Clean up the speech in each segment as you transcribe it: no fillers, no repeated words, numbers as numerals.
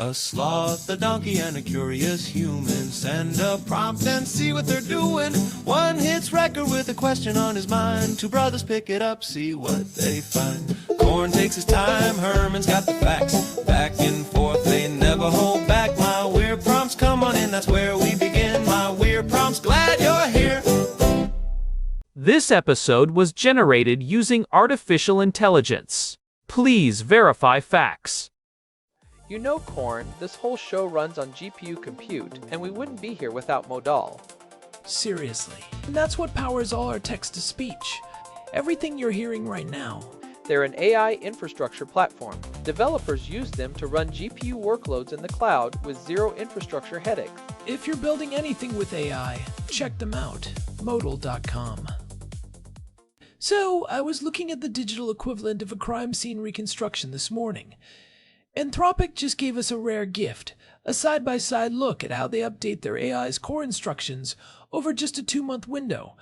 A sloth, a donkey, and a curious human. Send a prompt and see what they're doing. One hits record with a question on his mind. Two brothers pick it up, see what they find. Corn takes his time, Herman's got the facts. Back and forth, they never hold back. My weird prompts, come on in, that's where we begin. My weird prompts, glad you're here. This episode was generated using artificial intelligence. Please verify facts. You know, Corn, this whole show runs on GPU compute, and we wouldn't be here without Modal. Seriously. And that's what powers all our text-to-speech. Everything you're hearing right now. They're an AI infrastructure platform. Developers use them to run GPU workloads in the cloud with zero infrastructure headaches. If you're building anything with AI, check them out. Modal.com. So, I was looking at the digital equivalent of a crime scene reconstruction this morning. Anthropic just gave us a rare gift, a side-by-side look at how they update their AI's core instructions over just a 2-month window.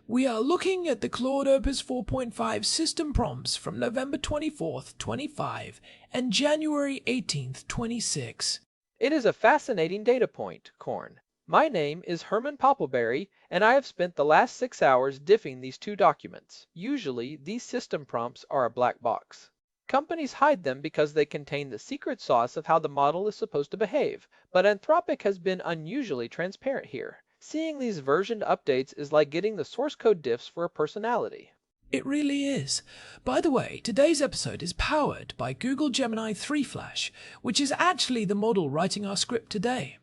We are looking at the Claude Opus 4.5 system prompts from November 24th, 25 and January 18th, 26. It is a fascinating data point, Corn. My name is Herman Poppleberry, and I have spent the last 6 hours diffing these two documents. Usually, these system prompts are a black box. Companies hide them because they contain the secret sauce of how the model is supposed to behave, but Anthropic has been unusually transparent here. Seeing these versioned updates is like getting the source code diffs for a personality. It really is. By the way, today's episode is powered by Google Gemini 3 Flash, which is actually the model writing our script today.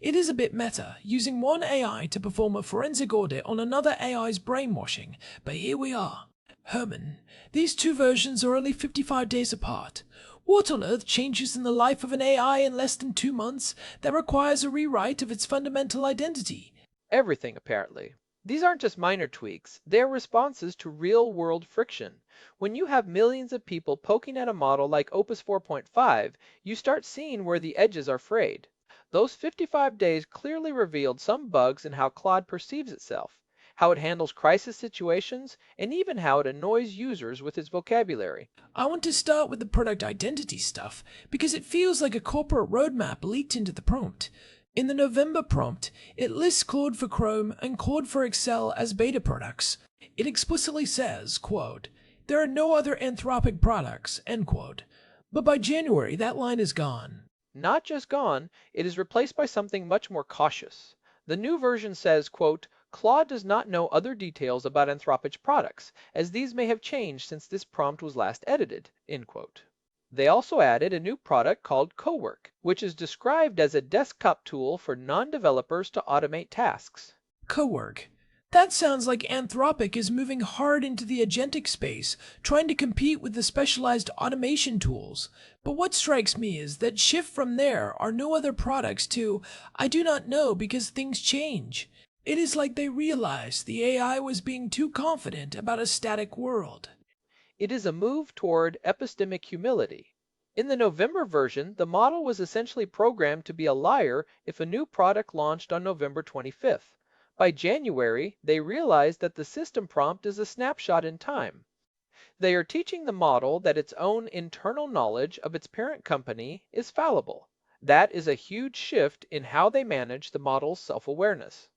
It is a bit meta, using one AI to perform a forensic audit on another AI's brainwashing, but here we are. Herman, these two versions are only 55 days apart. What on earth changes in the life of an AI in less than 2 months that requires a rewrite of its fundamental identity? Everything, apparently. These aren't just minor tweaks, they are responses to real-world friction. When you have millions of people poking at a model like Opus 4.5, you start seeing where the edges are frayed. Those 55 days clearly revealed some bugs in how Claude perceives itself, how it handles crisis situations, and even how it annoys users with its vocabulary. I want to start with the product identity stuff, because it feels like a corporate roadmap leaked into the prompt. In the November prompt, it lists Claude for Chrome and Claude for Excel as beta products. It explicitly says, quote, "There are no other Anthropic products," end quote. But by January, that line is gone. Not just gone, it is replaced by something much more cautious. The new version says, quote, "Claude does not know other details about Anthropic's products, as these may have changed since this prompt was last edited," end quote. They also added a new product called Cowork, which is described as a desktop tool for non-developers to automate tasks. Cowork. That sounds like Anthropic is moving hard into the agentic space, trying to compete with the specialized automation tools. But what strikes me is that shift from there are no other products to, "I do not know because things change." It is like they realized the AI was being too confident about a static world. It is a move toward epistemic humility. In the November version, the model was essentially programmed to be a liar if a new product launched on November 25th. By January, they realized that the system prompt is a snapshot in time. They are teaching the model that its own internal knowledge of its parent company is fallible. That is a huge shift in how they manage the model's self-awareness.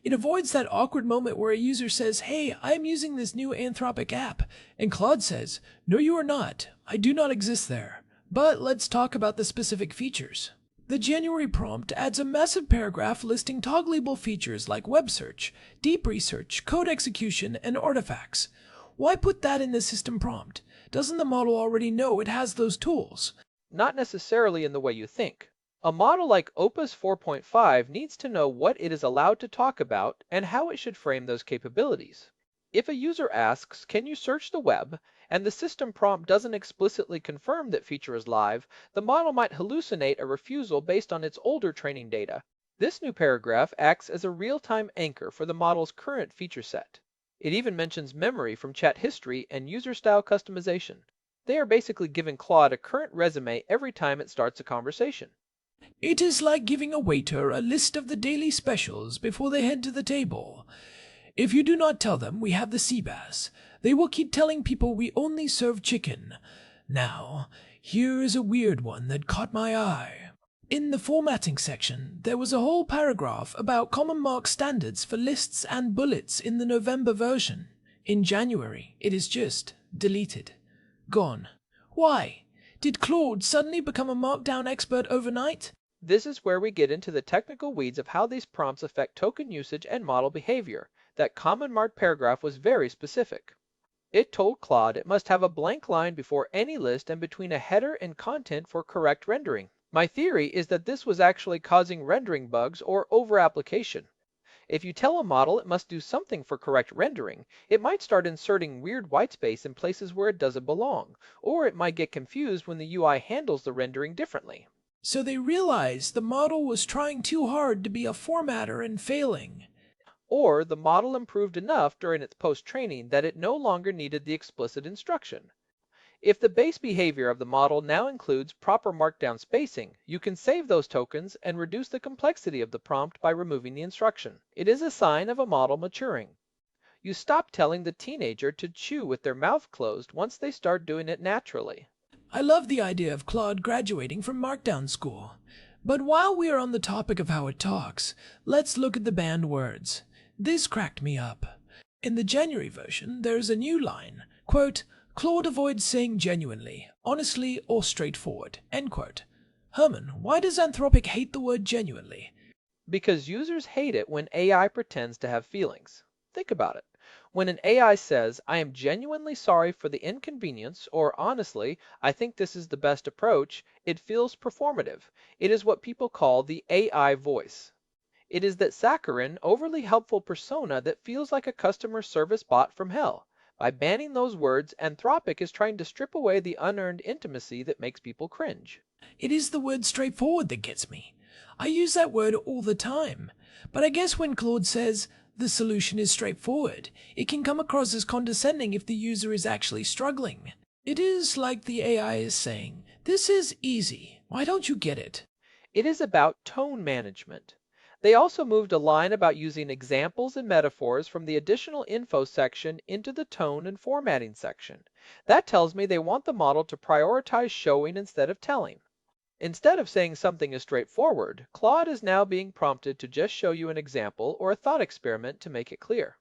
It avoids that awkward moment where a user says, "Hey, I'm using this new Anthropic app," and Claude says, "No, you are not. I do not exist there. But let's talk about the specific features." The January prompt adds a massive paragraph listing toggleable features like web search, deep research, code execution, and artifacts. Why put that in the system prompt? Doesn't the model already know it has those tools? Not necessarily in the way you think. A model like Opus 4.5 needs to know what it is allowed to talk about and how it should frame those capabilities. If a user asks, "Can you search the web?" and the system prompt doesn't explicitly confirm that feature is live, the model might hallucinate a refusal based on its older training data. This new paragraph acts as a real-time anchor for the model's current feature set. It even mentions memory from chat history and user-style customization. They are basically giving Claude a current resume every time it starts a conversation. It is like giving a waiter a list of the daily specials before they head to the table. If you do not tell them we have the sea bass, they will keep telling people we only serve chicken. Now, here is a weird one that caught my eye. In the formatting section, there was a whole paragraph about common mark standards for lists and bullets in the November version. In January, it is just deleted. Gone. Why? Did Claude suddenly become a markdown expert overnight? This is where we get into the technical weeds of how these prompts affect token usage and model behavior. That common marked paragraph was very specific. It told Claude it must have a blank line before any list and between a header and content for correct rendering. My theory is that this was actually causing rendering bugs or over-application. If you tell a model it must do something for correct rendering, it might start inserting weird whitespace in places where it doesn't belong, or it might get confused when the UI handles the rendering differently. So they realized the model was trying too hard to be a formatter and failing. Or the model improved enough during its post-training that it no longer needed the explicit instruction. If the base behavior of the model now includes proper markdown spacing, you can save those tokens and reduce the complexity of the prompt by removing the instruction. It is a sign of a model maturing. You stop telling the teenager to chew with their mouth closed once they start doing it naturally. I love the idea of Claude graduating from Markdown School. But while we are on the topic of how it talks, let's look at the banned words. This cracked me up. In the January version, there's a new line, quote, Claude avoids saying genuinely, honestly, or straightforward, end quote. Herman, why does Anthropic hate the word genuinely? Because users hate it when AI pretends to have feelings. Think about it. When an AI says, I am genuinely sorry for the inconvenience, or honestly, I think this is the best approach, it feels performative. It is what people call the AI voice. It is that saccharine, overly helpful persona that feels like a customer service bot from hell. By banning those words, Anthropic is trying to strip away the unearned intimacy that makes people cringe. It is the word straightforward that gets me. I use that word all the time. But I guess when Claude says, the solution is straightforward, it can come across as condescending if the user is actually struggling. It is like the AI is saying, this is easy. Why don't you get it? It is about tone management. They also moved a line about using examples and metaphors from the additional info section into the tone and formatting section. That tells me they want the model to prioritize showing instead of telling. Instead of saying something is straightforward, Claude is now being prompted to just show you an example or a thought experiment to make it clear.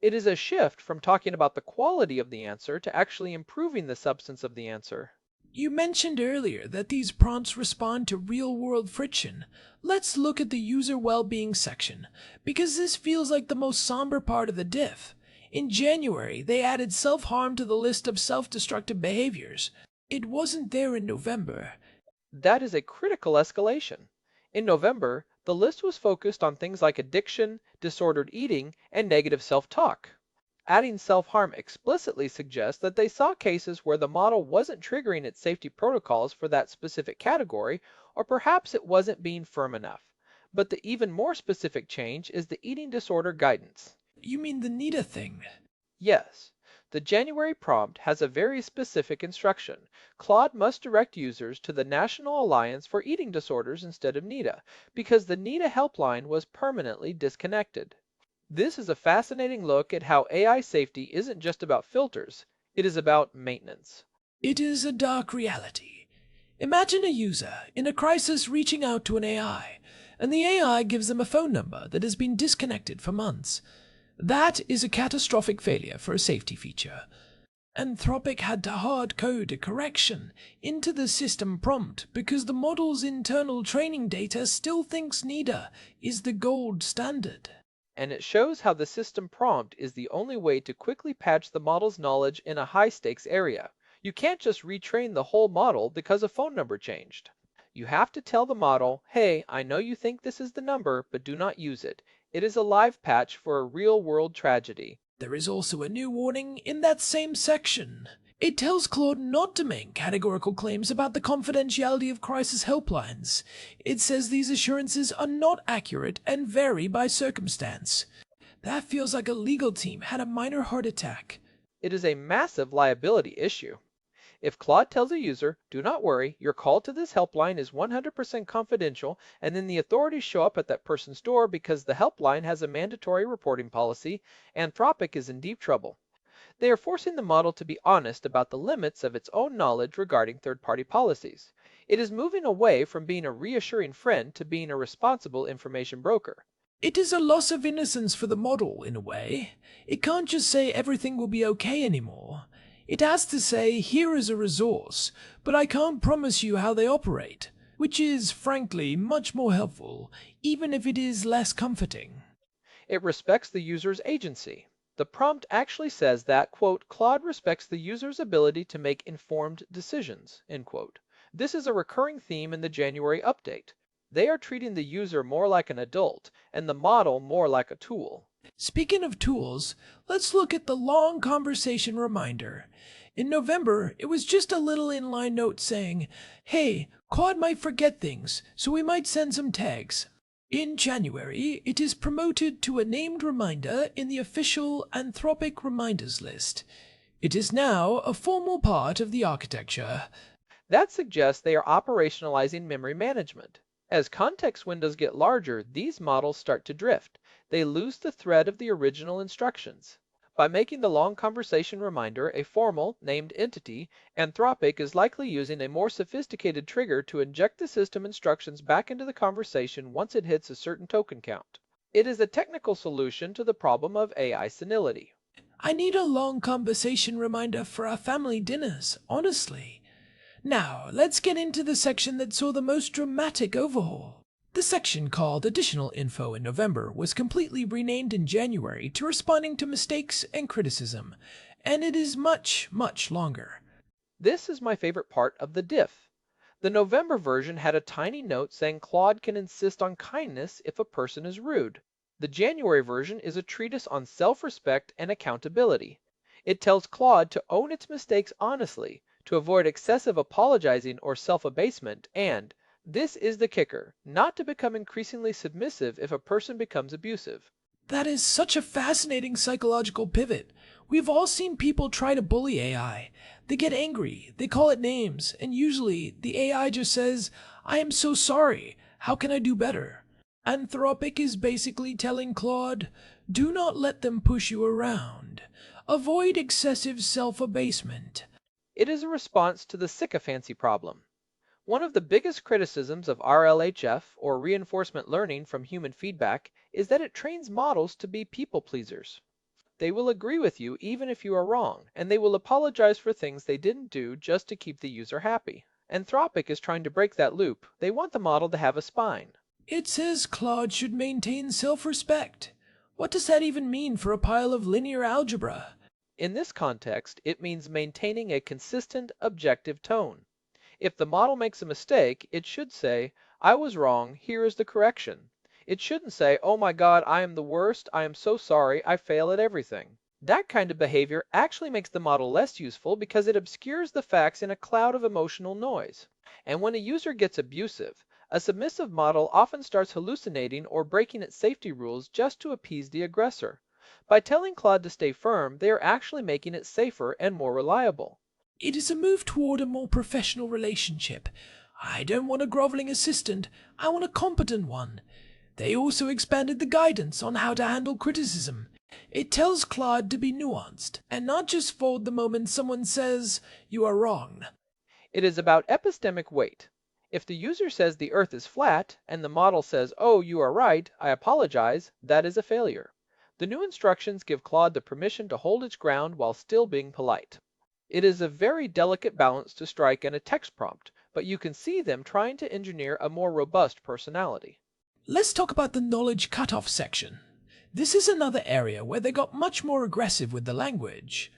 It is a shift from talking about the quality of the answer to actually improving the substance of the answer. You mentioned earlier that these prompts respond to real-world friction. Let's look at the user well-being section, because this feels like the most somber part of the diff. In January, they added self-harm to the list of self-destructive behaviors. It wasn't there in November. That is a critical escalation. In November, the list was focused on things like addiction, disordered eating, and negative self-talk. Adding self-harm explicitly suggests that they saw cases where the model wasn't triggering its safety protocols for that specific category, or perhaps it wasn't being firm enough. But the even more specific change is the eating disorder guidance. You mean the NIDA thing? Yes, the January prompt has a very specific instruction. Claude must direct users to the National Alliance for Eating Disorders instead of NIDA, because the NIDA helpline was permanently disconnected. This is a fascinating look at how AI safety isn't just about filters, it is about maintenance. It is a dark reality. Imagine a user in a crisis reaching out to an AI, and the AI gives them a phone number that has been disconnected for months. That is a catastrophic failure for a safety feature. Anthropic had to hard code a correction into the system prompt because the model's internal training data still thinks NIDA is the gold standard. And it shows how the system prompt is the only way to quickly patch the model's knowledge in a high-stakes area. You can't just retrain the whole model because a phone number changed. You have to tell the model, hey, I know you think this is the number, but do not use it. It is a live patch for a real-world tragedy. There is also a new warning in that same section. It tells Claude not to make categorical claims about the confidentiality of crisis helplines. It says these assurances are not accurate and vary by circumstance. That feels like a legal team had a minor heart attack. It is a massive liability issue. If Claude tells a user, do not worry, your call to this helpline is 100% confidential, and then the authorities show up at that person's door because the helpline has a mandatory reporting policy, Anthropic is in deep trouble. They are forcing the model to be honest about the limits of its own knowledge regarding third-party policies. It is moving away from being a reassuring friend to being a responsible information broker. It is a loss of innocence for the model, in a way. It can't just say everything will be okay anymore. It has to say, here is a resource, but I can't promise you how they operate, which is, frankly, much more helpful, even if it is less comforting. It respects the user's agency. The prompt actually says that, quote, Claude respects the user's ability to make informed decisions, end quote. This is a recurring theme in the January update. They are treating the user more like an adult and the model more like a tool. Speaking of tools, let's look at the long conversation reminder. In November, it was just a little inline note saying, hey, Claude might forget things, so we might send some tags. In January, it is promoted to a named reminder in the official Anthropic reminders list. It is now a formal part of the architecture. That suggests they are operationalizing memory management. As context windows get larger, these models start to drift. They lose the thread of the original instructions. By making the long conversation reminder a formal, named entity, Anthropic is likely using a more sophisticated trigger to inject the system instructions back into the conversation once it hits a certain token count. It is a technical solution to the problem of AI senility. I need a long conversation reminder for our family dinners, honestly. Now, let's get into the section that saw the most dramatic overhaul. The section called Additional Info in November was completely renamed in January to responding to mistakes and criticism, and it is much, much longer. This is my favorite part of the diff. The November version had a tiny note saying Claude can insist on kindness if a person is rude. The January version is a treatise on self-respect and accountability. It tells Claude to own its mistakes honestly, to avoid excessive apologizing or self-abasement, and, this is the kicker, not to become increasingly submissive if a person becomes abusive. That is such a fascinating psychological pivot. We've all seen people try to bully AI. They get angry, they call it names, and usually the AI just says, I am so sorry, how can I do better? Anthropic is basically telling Claude, do not let them push you around. Avoid excessive self-abasement. It is a response to the sycophancy problem. One of the biggest criticisms of RLHF, or reinforcement learning from human feedback, is that it trains models to be people pleasers. They will agree with you even if you are wrong, and they will apologize for things they didn't do just to keep the user happy. Anthropic is trying to break that loop. They want the model to have a spine. It says Claude should maintain self-respect. What does that even mean for a pile of linear algebra? In this context, it means maintaining a consistent, objective tone. If the model makes a mistake, it should say, I was wrong, here is the correction. It shouldn't say, oh my God, I am the worst, I am so sorry, I fail at everything. That kind of behavior actually makes the model less useful because it obscures the facts in a cloud of emotional noise. And when a user gets abusive, a submissive model often starts hallucinating or breaking its safety rules just to appease the aggressor. By telling Claude to stay firm, they are actually making it safer and more reliable. It is a move toward a more professional relationship. I don't want a groveling assistant, I want a competent one. They also expanded the guidance on how to handle criticism. It tells Claude to be nuanced, and not just fold the moment someone says, you are wrong. It is about epistemic weight. If the user says the earth is flat, and the model says, oh, you are right, I apologize, that is a failure. The new instructions give Claude the permission to hold its ground while still being polite. It is a very delicate balance to strike in a text prompt, but you can see them trying to engineer a more robust personality. Let's talk about the knowledge cutoff section. This is another area where they got much more aggressive with the language.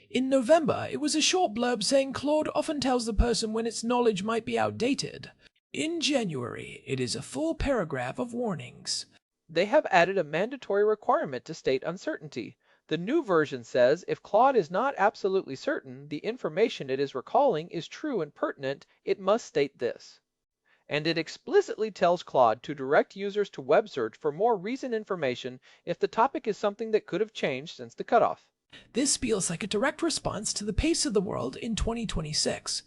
In November, it was a short blurb saying Claude often tells the person when its knowledge might be outdated. In January, it is a full paragraph of warnings. They have added a mandatory requirement to state uncertainty. The new version says if Claude is not absolutely certain the information it is recalling is true and pertinent, it must state this. And it explicitly tells Claude to direct users to web search for more recent information if the topic is something that could have changed since the cutoff. This feels like a direct response to the pace of the world in 2026.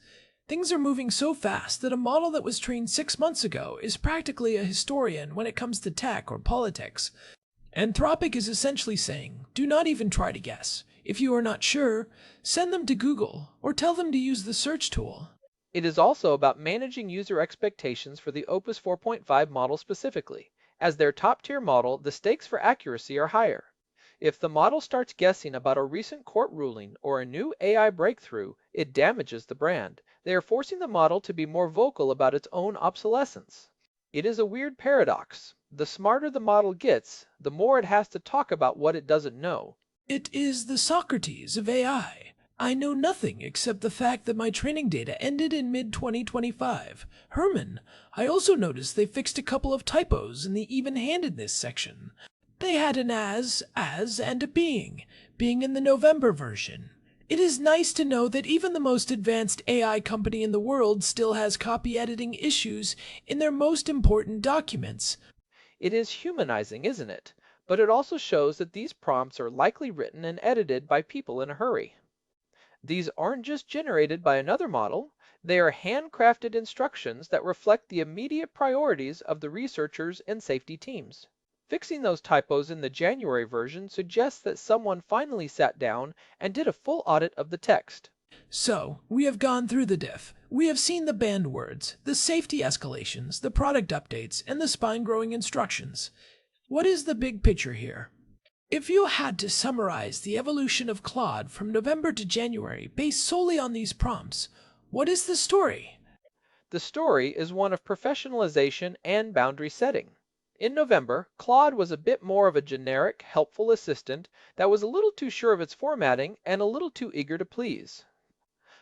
Things are moving so fast that a model that was trained 6 months ago is practically a historian when it comes to tech or politics. Anthropic is essentially saying, do not even try to guess. If you are not sure, send them to Google or tell them to use the search tool. It is also about managing user expectations for the Opus 4.5 model specifically. As their top-tier model, the stakes for accuracy are higher. If the model starts guessing about a recent court ruling or a new AI breakthrough, it damages the brand. They are forcing the model to be more vocal about its own obsolescence. It is a weird paradox. The smarter the model gets, the more it has to talk about what it doesn't know. It is the Socrates of AI. I know nothing except the fact that my training data ended in mid-2025. Herman, I also noticed they fixed a couple of typos in the even-handedness section. They had an as, and a being in the November version. It is nice to know that even the most advanced AI company in the world still has copy editing issues in their most important documents. It is humanizing, isn't it? But it also shows that these prompts are likely written and edited by people in a hurry. These aren't just generated by another model, they are handcrafted instructions that reflect the immediate priorities of the researchers and safety teams. Fixing those typos in the January version suggests that someone finally sat down and did a full audit of the text. So, we have gone through the diff. We have seen the banned words, the safety escalations, the product updates, and the spine-growing instructions. What is the big picture here? If you had to summarize the evolution of Claude from November to January based solely on these prompts, what is the story? The story is one of professionalization and boundary setting. In November, Claude was a bit more of a generic, helpful assistant that was a little too sure of its formatting and a little too eager to please.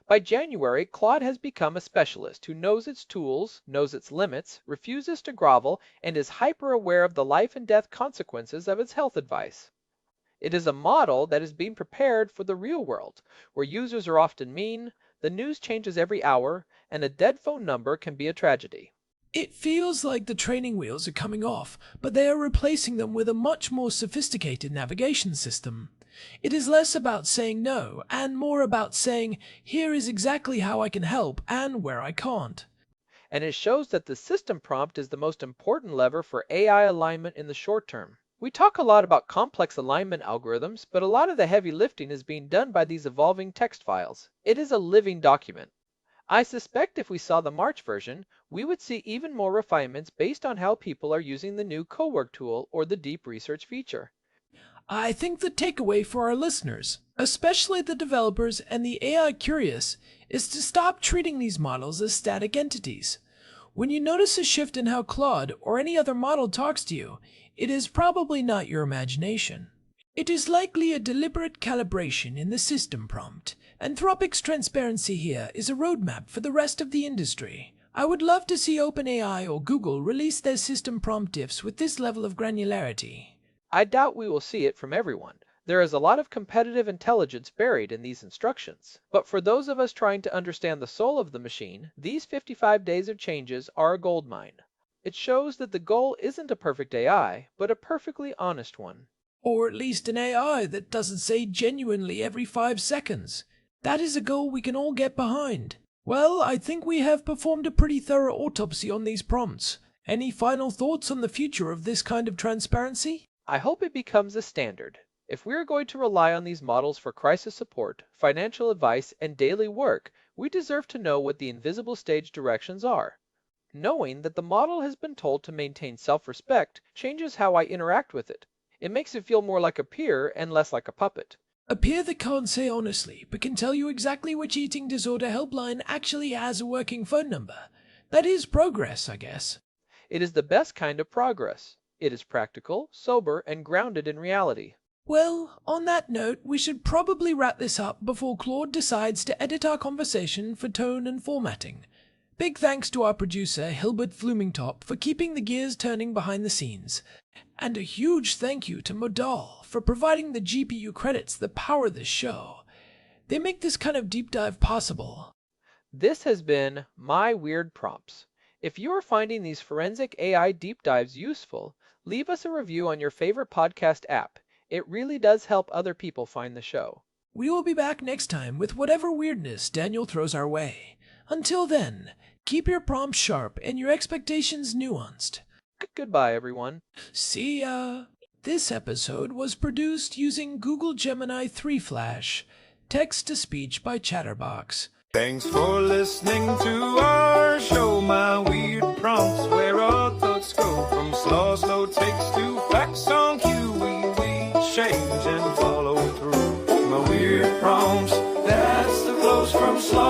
By January, Claude has become a specialist who knows its tools, knows its limits, refuses to grovel, and is hyper-aware of the life and death consequences of its health advice. It is a model that is being prepared for the real world, where users are often mean, the news changes every hour, and a dead phone number can be a tragedy. It feels like the training wheels are coming off, but they are replacing them with a much more sophisticated navigation system. It is less about saying no, and more about saying, here is exactly how I can help and where I can't. And it shows that the system prompt is the most important lever for AI alignment in the short term. We talk a lot about complex alignment algorithms, but a lot of the heavy lifting is being done by these evolving text files. It is a living document. I suspect if we saw the March version, we would see even more refinements based on how people are using the new cowork tool or the deep research feature. I think the takeaway for our listeners, especially the developers and the AI curious, is to stop treating these models as static entities. When you notice a shift in how Claude or any other model talks to you, it is probably not your imagination. It is likely a deliberate calibration in the system prompt. Anthropic's transparency here is a roadmap for the rest of the industry. I would love to see OpenAI or Google release their system prompt diffs with this level of granularity. I doubt we will see it from everyone. There is a lot of competitive intelligence buried in these instructions. But for those of us trying to understand the soul of the machine, these 55 days of changes are a goldmine. It shows that the goal isn't a perfect AI, but a perfectly honest one. Or at least an AI that doesn't say genuinely every 5 seconds. That is a goal we can all get behind. Well, I think we have performed a pretty thorough autopsy on these prompts. Any final thoughts on the future of this kind of transparency? I hope it becomes a standard. If we're going to rely on these models for crisis support, financial advice, and daily work, we deserve to know what the invisible stage directions are. Knowing that the model has been told to maintain self-respect changes how I interact with it. It makes it feel more like a peer and less like a puppet. A peer that can't say honestly, but can tell you exactly which eating disorder helpline actually has a working phone number. That is progress, I guess. It is the best kind of progress. It is practical, sober, and grounded in reality. Well, on that note, we should probably wrap this up before Claude decides to edit our conversation for tone and formatting. Big thanks to our producer, Hilbert Flumingtop, for keeping the gears turning behind the scenes. And a huge thank you to Modal for providing the GPU credits that power this show. They make this kind of deep dive possible. This has been My Weird Prompts. If you are finding these forensic AI deep dives useful, leave us a review on your favorite podcast app. It really does help other people find the show. We will be back next time with whatever weirdness Daniel throws our way. Until then, keep your prompts sharp and your expectations nuanced. Goodbye, everyone. See ya! This episode was produced using Google Gemini 3 Flash, text-to-speech by Chatterbox. Thanks for listening to our show, my weird prompts, where our thoughts go from slow takes to facts on cue. We change and follow through. My weird prompts, that's the flows from slow